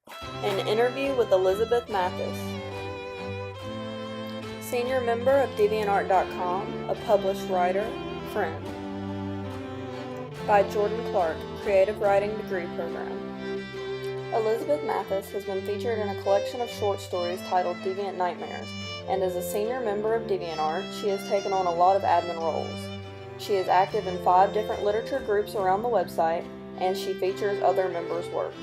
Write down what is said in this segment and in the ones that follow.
An interview with Elizabeth Mathis. Senior member of DeviantArt.com, a published writer, friend. By Jordan Clark, Creative Writing Degree Program. Elizabeth Mathis has been featured in a collection of short stories titled Deviant Nightmares, and as a senior member of DeviantArt, she has taken on a lot of admin roles. She is active in 5 different literature groups around the website, and she features other members' works.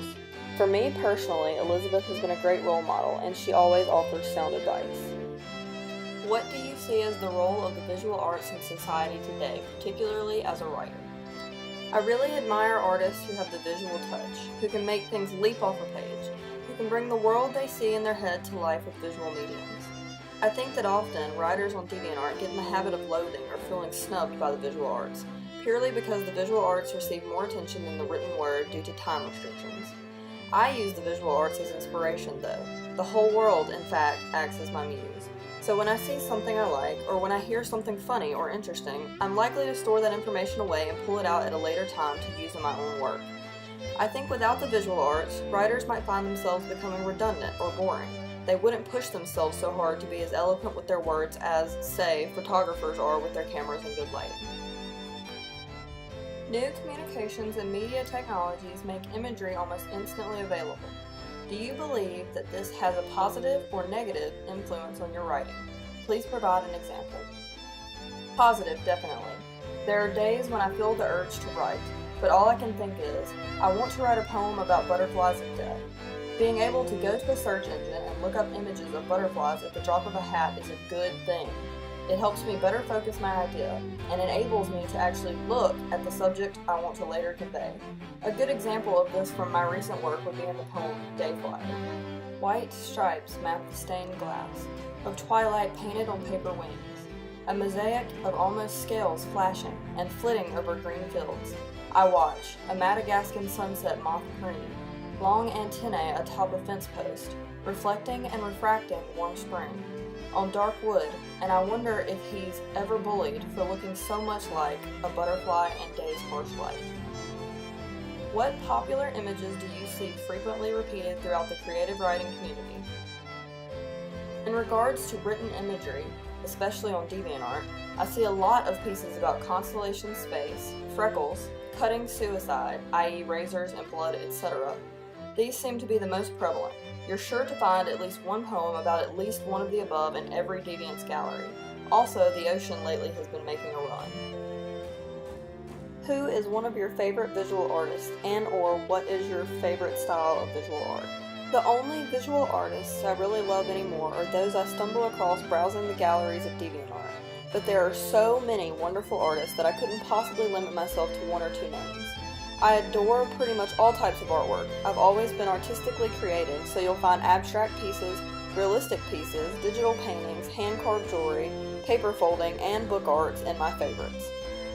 For me personally, Elizabeth has been a great role model, and she always offers sound advice. What do you see as the role of the visual arts in society today, particularly as a writer? I really admire artists who have the visual touch, who can make things leap off a page, who can bring the world they see in their head to life with visual mediums. I think that often writers on DeviantArt get in the habit of loathing or feeling snubbed by the visual arts, purely because the visual arts receive more attention than the written word due to time restrictions. I use the visual arts as inspiration though. The whole world, in fact, acts as my muse. So when I see something I like, or when I hear something funny or interesting, I'm likely to store that information away and pull it out at a later time to use in my own work. I think without the visual arts, writers might find themselves becoming redundant or boring. They wouldn't push themselves so hard to be as eloquent with their words as, say, photographers are with their cameras in good light. New communications and media technologies make imagery almost instantly available. Do you believe that this has a positive or negative influence on your writing? Please provide an example. Positive, definitely. There are days when I feel the urge to write, but all I can think is, I want to write a poem about butterflies at death. Being able to go to a search engine and look up images of butterflies at the drop of a hat is a good thing. It helps me better focus my idea, and enables me to actually look at the subject I want to later convey. A good example of this from my recent work would be in the poem Dayfly. White stripes map the stained glass, of twilight painted on paper wings, a mosaic of almost scales flashing and flitting over green fields. I watch, a Madagascan sunset moth green, long antennae atop a fence post, reflecting and refracting warm spring, on dark wood, and I wonder if he's ever bullied for looking so much like a butterfly in day's harsh light. What popular images do you see frequently repeated throughout the creative writing community? In regards to written imagery, especially on DeviantArt, I see a lot of pieces about constellation space, freckles, cutting suicide, i.e. razors and blood, etc. These seem to be the most prevalent. You're sure to find at least one poem about at least one of the above in every Deviant's gallery. Also, the ocean lately has been making a run. Who is one of your favorite visual artists, and/or what is your favorite style of visual art? The only visual artists I really love anymore are those I stumble across browsing the galleries of DeviantArt, but there are so many wonderful artists that I couldn't possibly limit myself to 1 or 2 names. I adore pretty much all types of artwork. I've always been artistically creative, so you'll find abstract pieces, realistic pieces, digital paintings, hand-carved jewelry, paper folding, and book arts in my favorites.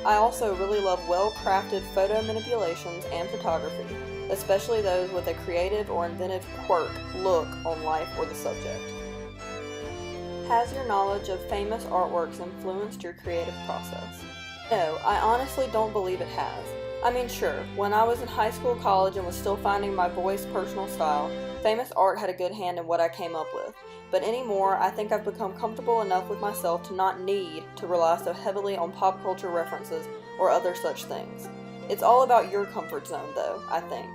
I also really love well-crafted photo manipulations and photography, especially those with a creative or inventive quirk look on life or the subject. Has your knowledge of famous artworks influenced your creative process? No, I honestly don't believe it has. I mean, sure, when I was in high school, college, and was still finding my voice, personal style, famous art had a good hand in what I came up with. But anymore, I think I've become comfortable enough with myself to not need to rely so heavily on pop culture references or other such things. It's all about your comfort zone, though, I think.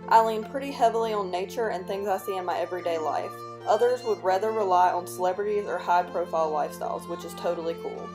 I lean pretty heavily on nature and things I see in my everyday life. Others would rather rely on celebrities or high-profile lifestyles, which is totally cool.